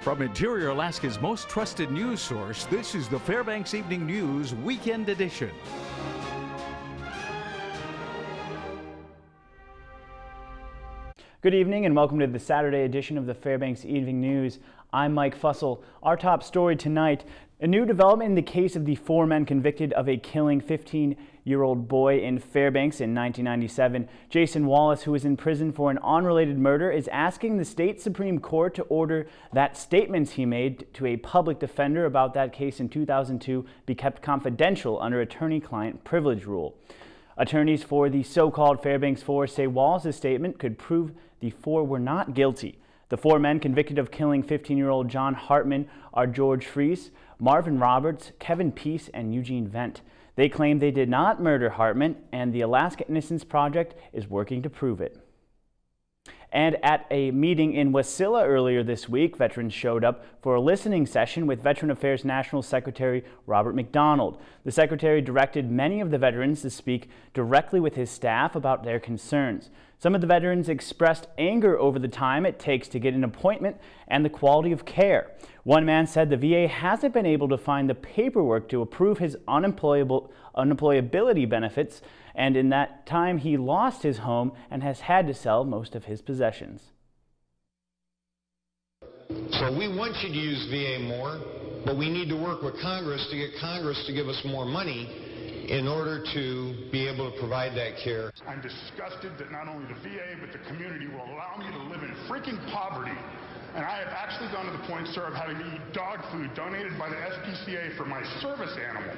From Interior Alaska's most trusted news source, this is the Fbx Evening News Weekend Edition. Good evening and welcome to the Saturday edition of the Fbx Evening News. I'm Mike Fussell. Our top story tonight, a new development in the case of the 4 men convicted of a killing 15-year-old boy in Fairbanks in 1997. Jason Wallace, who is in prison for an unrelated murder, is asking the state Supreme Court to order that statements he made to a public defender about that case in 2002 be kept confidential under attorney-client privilege rule. Attorneys for the so-called Fairbanks 4 say Wallace's statement could prove the 4 were not guilty. The 4 men convicted of killing 15-year-old John Hartman are George Freese, Marvin Roberts, Kevin Peace, and Eugene Vent. They claim they did not murder Hartman, and the Alaska Innocence Project is working to prove it. And at a meeting in Wasilla earlier this week, veterans showed up for a listening session with Veteran Affairs National Secretary Robert McDonald. The secretary directed many of the veterans to speak directly with his staff about their concerns. Some of the veterans expressed anger over the time it takes to get an appointment and the quality of care. One man said the VA hasn't been able to find the paperwork to approve his unemployability benefits, and in that time he lost his home and has had to sell most of his possessions. So we want you to use VA more, but we need to work with Congress to get Congress to give us more money in order to be able to provide that care. I'm disgusted that not only the VA but the community will allow me to live in freaking poverty. And I have actually gone to the point, sir, of having to eat dog food donated by the SPCA for my service animal.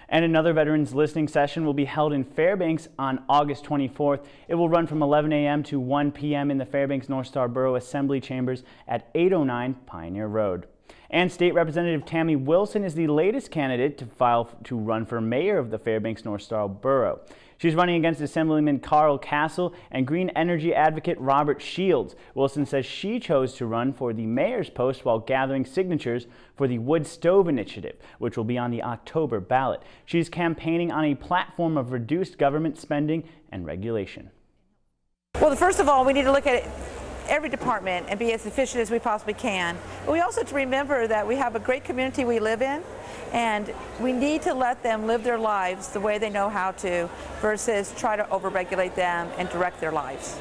And another veterans listening session will be held in Fairbanks on August 24th. It will run from 11 a.m. to 1 p.m. in the Fairbanks North Star Borough Assembly Chambers at 809 Pioneer Road. And State Representative Tammy Wilson is the latest candidate to file to run for mayor of the Fairbanks North Star Borough. She's running against Assemblyman Carl Castle and green energy advocate Robert Shields. Wilson says she chose to run for the mayor's post while gathering signatures for the Wood Stove Initiative, which will be on the October ballot. She's campaigning on a platform of reduced government spending and regulation. Well, first of all, we need to look at every department and be as efficient as we possibly can. But we also have to remember that we have a great community we live in, and we need to let them live their lives the way they know how to versus try to overregulate them and direct their lives.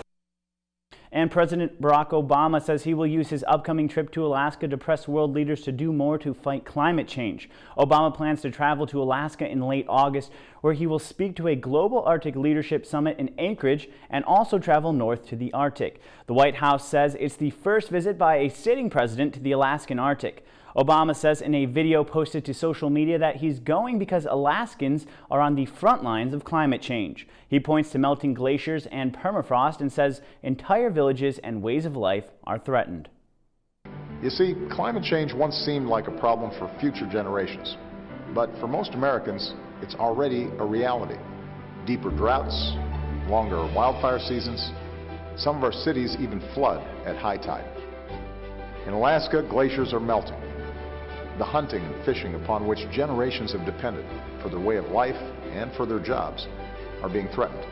And President Barack Obama says he will use his upcoming trip to Alaska to press world leaders to do more to fight climate change. Obama plans to travel to Alaska in late August, where he will speak to a global Arctic leadership summit in Anchorage and also travel north to the Arctic. The White House says it's the first visit by a sitting president to the Alaskan Arctic. Obama says in a video posted to social media that he's going because Alaskans are on the front lines of climate change. He points to melting glaciers and permafrost and says entire villages and ways of life are threatened. You see, climate change once seemed like a problem for future generations, but for most Americans, it's already a reality. Deeper droughts, longer wildfire seasons, some of our cities even flood at high tide. In Alaska, glaciers are melting. The hunting and fishing upon which generations have depended for their way of life and for their jobs are being threatened.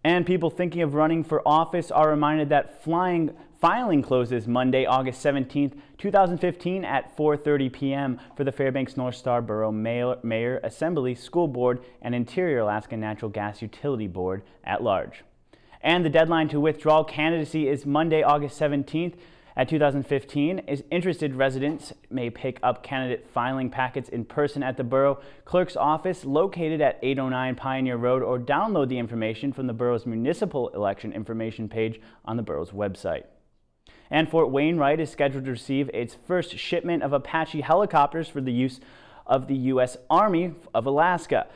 And people thinking of running for office are reminded that filing closes Monday, August 17th, 2015 at 4:30 p.m. for the Fairbanks North Star Borough Mayor, Assembly, School Board, and Interior Alaska Natural Gas Utility Board at large. And the deadline to withdraw candidacy is Monday, August 17th. At 2015, interested residents may pick up candidate filing packets in person at the Borough Clerk's office located at 809 Pioneer Road, or download the information from the Borough's municipal election information page on the Borough's website. And Fort Wainwright is scheduled to receive its first shipment of Apache helicopters for the use of the U.S. Army of Alaska.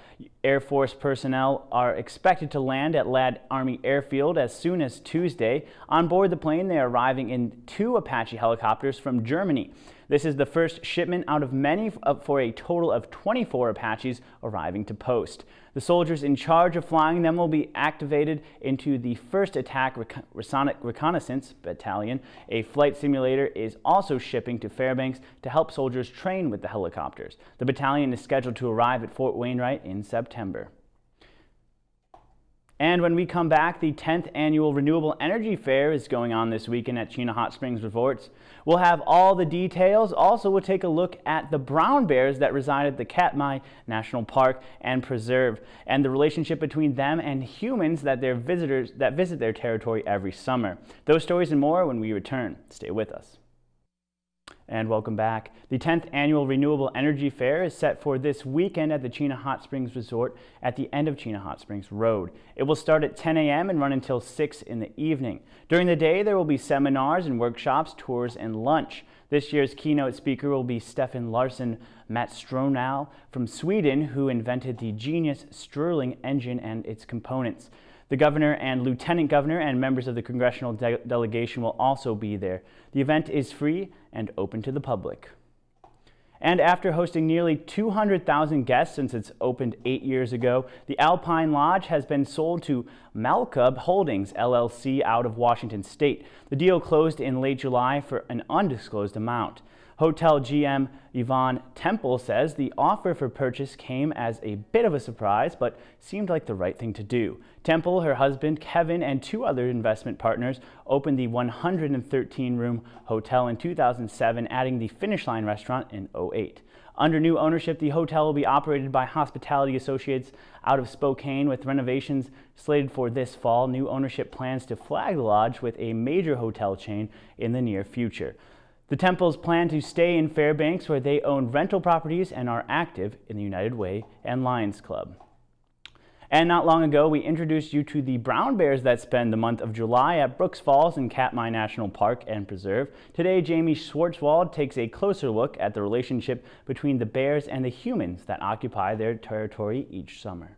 Air Force personnel are expected to land at Ladd Army Airfield as soon as Tuesday. On board the plane, they are arriving in 2 Apache helicopters from Germany. This is the first shipment out of many for a total of 24 Apaches arriving to post. The soldiers in charge of flying them will be activated into the 1st Attack Reconnaissance Battalion. A flight simulator is also shipping to Fairbanks to help soldiers train with the helicopters. The battalion is scheduled to arrive at Fort Wainwright in September. And when we come back, the 10th annual Renewable Energy Fair is going on this weekend at Chena Hot Springs Resorts. We'll have all the details. Also, we'll take a look at the brown bears that reside at the Katmai National Park and Preserve, and the relationship between them and humans that visit their territory every summer. Those stories and more when we return. Stay with us. And welcome back. The 10th annual Renewable Energy Fair is set for this weekend at the Chena Hot Springs Resort at the end of Chena Hot Springs Road. It will start at 10 a.m. and run until 6 in the evening. During the day, there will be seminars and workshops, tours, and lunch. This year's keynote speaker will be Stefan Larsson Matstronau from Sweden, who invented the genius Stirling engine and its components. The governor and lieutenant governor and members of the congressional delegation will also be there. The event is free and open to the public. And after hosting nearly 200,000 guests since it's opened 8 years ago, the Alpine Lodge has been sold to Malcub Holdings, LLC, out of Washington State. The deal closed in late July for an undisclosed amount. Hotel GM Yvonne Temple says the offer for purchase came as a bit of a surprise, but seemed like the right thing to do. Temple, her husband Kevin, and 2 other investment partners opened the 113-room hotel in 2007, adding the Finish Line restaurant in 2008. Under new ownership, the hotel will be operated by Hospitality Associates out of Spokane, with renovations slated for this fall. New ownership plans to flag the lodge with a major hotel chain in the near future. The Temples plan to stay in Fairbanks, where they own rental properties and are active in the United Way and Lions Club. And not long ago, we introduced you to the brown bears that spend the month of July at Brooks Falls and Katmai National Park and Preserve. Today, Jamie Schwartzwald takes a closer look at the relationship between the bears and the humans that occupy their territory each summer.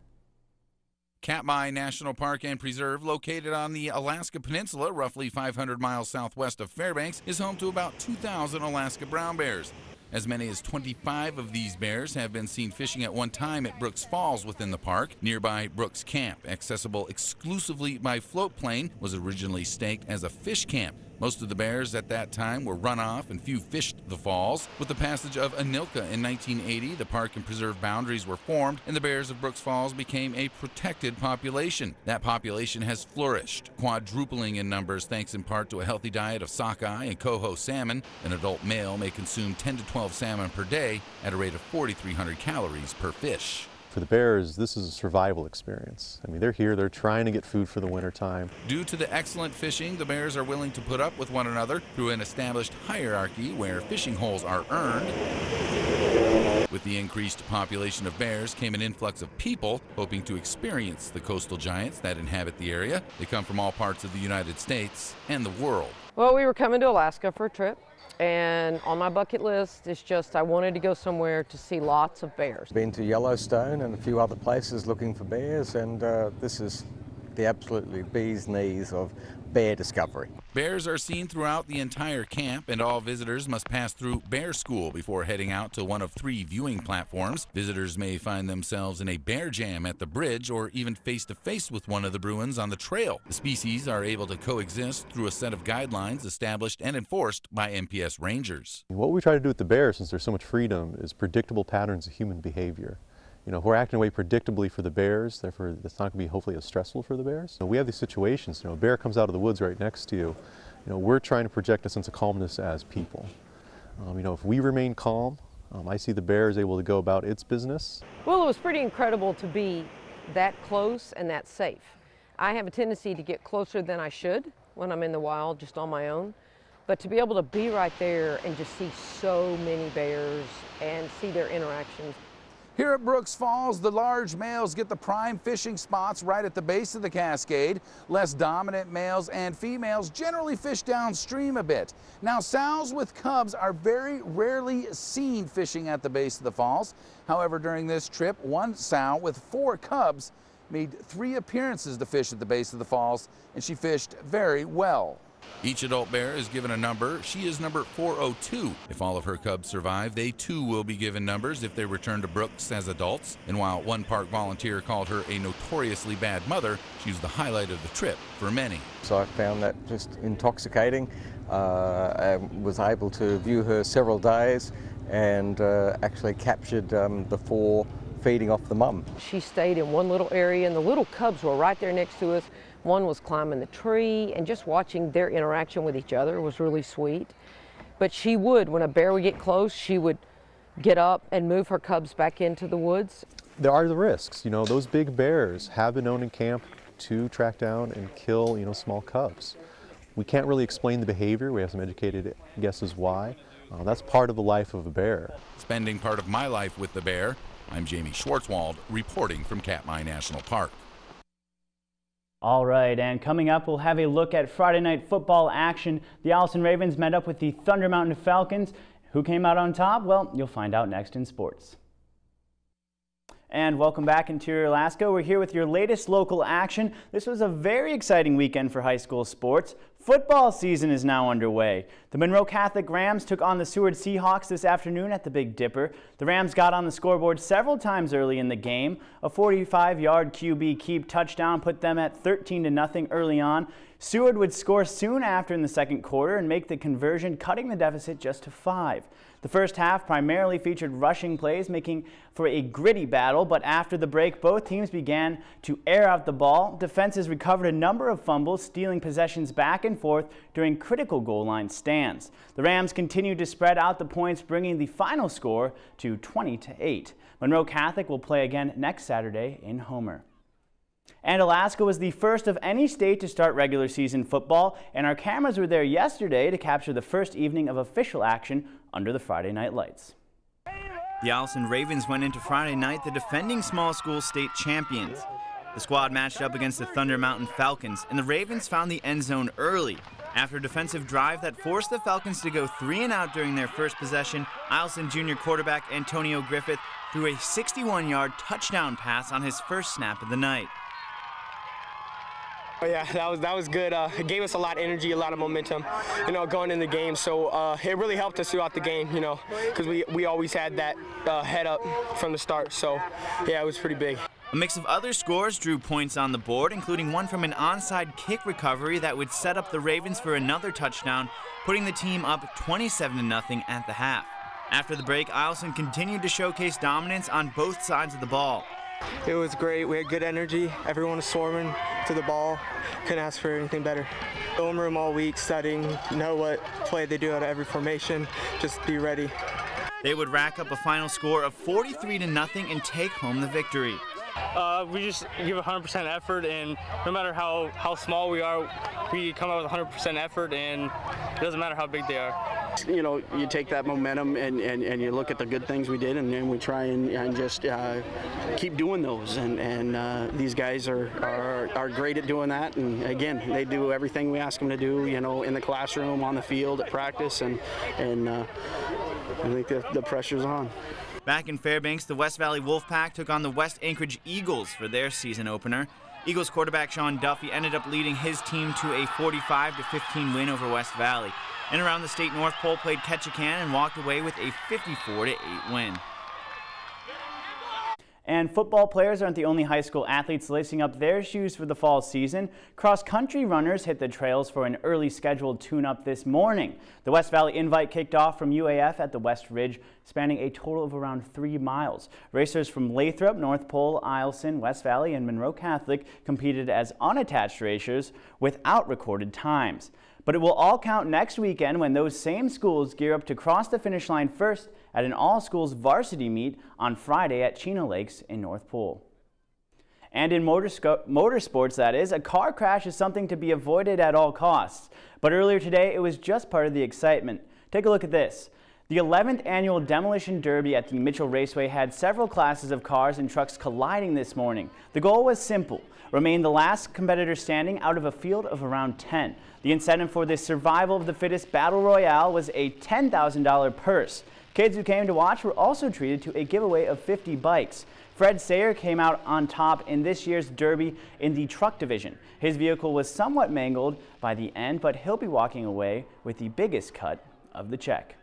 Katmai National Park and Preserve, located on the Alaska Peninsula, roughly 500 miles southwest of Fairbanks, is home to about 2,000 Alaska brown bears. As many as 25 of these bears have been seen fishing at one time at Brooks Falls within the park. Nearby Brooks Camp, accessible exclusively by float plane, was originally staked as a fish camp. Most of the bears at that time were run off and few fished the falls. With the passage of ANILCA in 1980, the park and preserve boundaries were formed and the bears of Brooks Falls became a protected population. That population has flourished, quadrupling in numbers thanks in part to a healthy diet of sockeye and coho salmon. An adult male may consume 10 to 12 salmon per day at a rate of 4,300 calories per fish. For the bears, this is a survival experience. I mean, they're here, they're trying to get food for the winter time. Due to the excellent fishing, the bears are willing to put up with one another through an established hierarchy where fishing holes are earned. With the increased population of bears came an influx of people hoping to experience the coastal giants that inhabit the area. They come from all parts of the United States and the world. Well, we were coming to Alaska for a trip. And on my bucket list, it's just I wanted to go somewhere to see lots of bears. Been to Yellowstone and a few other places looking for bears, and this is the absolutely bee's knees of bear discovery. Bears are seen throughout the entire camp, and all visitors must pass through Bear School before heading out to one of 3 viewing platforms. Visitors may find themselves in a bear jam at the bridge or even face-to-face with one of the Bruins on the trail. The species are able to coexist through a set of guidelines established and enforced by MPS rangers. What we try to do with the bears, since there's so much freedom, is predictable patterns of human behavior. You know, if we're acting away predictably for the bears, therefore it's not going to be hopefully as stressful for the bears. We have these situations, a bear comes out of the woods right next to you. We're trying to project a sense of calmness as people. If we remain calm, I see the bear is able to go about its business. Well, it was pretty incredible to be that close and that safe. I have a tendency to get closer than I should when I'm in the wild just on my own. But to be able to be right there and just see so many bears and see their interactions. Here at Brooks Falls, the large males get the prime fishing spots right at the base of the cascade. Less dominant males and females generally fish downstream a bit. Now, sows with cubs are very rarely seen fishing at the base of the falls. However, during this trip, one sow with 4 cubs made 3 appearances to fish at the base of the falls, and she fished very well. Each adult bear is given a number. She is number 402. If all of her cubs survive, they too will be given numbers if they return to Brooks as adults. And while one park volunteer called her a notoriously bad mother, she was the highlight of the trip for many. So I found that just intoxicating. I was able to view her several days and actually captured the 4 feeding off the mum. She stayed in one little area and the little cubs were right there next to us. One was climbing the tree, and just watching their interaction with each other was really sweet. But she would, when a bear would get close, she would get up and move her cubs back into the woods. There are the risks. You know, those big bears have been known in camp to track down and kill, small cubs. We can't really explain the behavior. We have some educated guesses why. That's part of the life of a bear. Spending part of my life with the bear, I'm Jamie Schwartzwald, reporting from Katmai National Park. All right, and coming up, we'll have a look at Friday night football action. The Allison Ravens met up with the Thunder Mountain Falcons. Who came out on top? Well, you'll find out next in sports. And welcome back, Interior Alaska. We're here with your latest local action. This was a very exciting weekend for high school sports. Football season is now underway. The Monroe Catholic Rams took on the Seward Seahawks this afternoon at the Big Dipper. The Rams got on the scoreboard several times early in the game. A 45-yard QB keep touchdown put them at 13-0 early on. Seward would score soon after in the second quarter and make the conversion, cutting the deficit just to 5. The first half primarily featured rushing plays, making for a gritty battle, but after the break, both teams began to air out the ball. Defenses recovered a number of fumbles, stealing possessions back and forth during critical goal line stands. The Rams continued to spread out the points, bringing the final score to 20-8. Monroe Catholic will play again next Saturday in Homer. And Alaska was the first of any state to start regular season football, and our cameras were there yesterday to capture the first evening of official action under the Friday night lights. The Allison Ravens went into Friday night the defending small school state champions. The squad matched up against the Thunder Mountain Falcons, and the Ravens found the end zone early. After a defensive drive that forced the Falcons to go 3 and out during their first possession, Allison junior quarterback Antonio Griffith threw a 61-yard touchdown pass on his first snap of the night. Oh yeah, that was good. It gave us a lot of energy, a lot of momentum, going in the game. So it really helped us throughout the game, because we always had that head up from the start. So yeah, it was pretty big. A mix of other scores drew points on the board, including one from an onside kick recovery that would set up the Ravens for another touchdown, putting the team up 27-0 at the half. After the break, Eielson continued to showcase dominance on both sides of the ball. It was great. We had good energy. Everyone was swarming to the ball. Couldn't ask for anything better. Film room all week, studying, know what play they do out of every formation. Just be ready. They would rack up a final score of 43-0 and take home the victory. We just give 100% effort, and no matter how small we are, we come out with 100% effort, and it doesn't matter how big they are. You take that momentum and you look at the good things we did, and then we try and just keep doing those. And these guys are great at doing that. And again, they do everything we ask them to do, in the classroom, on the field, at practice, and I think the pressure's on. Back in Fairbanks, the West Valley Wolfpack took on the West Anchorage Eagles for their season opener. Eagles quarterback Sean Duffy ended up leading his team to a 45-15 win over West Valley. And around the state, North Pole played Ketchikan and walked away with a 54-8 win. And football players aren't the only high school athletes lacing up their shoes for the fall season. Cross-country runners hit the trails for an early scheduled tune-up this morning. The West Valley Invite kicked off from UAF at the West Ridge, spanning a total of around 3 miles. Racers from Lathrop, North Pole, Eielson, West Valley, and Monroe Catholic competed as unattached racers without recorded times. But it will all count next weekend when those same schools gear up to cross the finish line first at an all-schools varsity meet on Friday at Chino Lakes in North Pole. And in motorsports, that is, a car crash is something to be avoided at all costs. But earlier today, it was just part of the excitement. Take a look at this. The 11th annual Demolition Derby at the Mitchell Raceway had several classes of cars and trucks colliding this morning. The goal was simple: remain the last competitor standing out of a field of around 10. The incentive for this survival of the fittest battle royale was a $10,000 purse. Kids who came to watch were also treated to a giveaway of 50 bikes. Fred Sayer came out on top in this year's Derby in the truck division. His vehicle was somewhat mangled by the end, but he'll be walking away with the biggest cut of the check.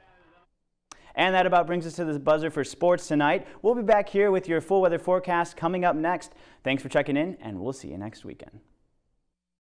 And that about brings us to the buzzer for sports tonight. We'll be back here with your full weather forecast coming up next. Thanks for checking in, and we'll see you next weekend.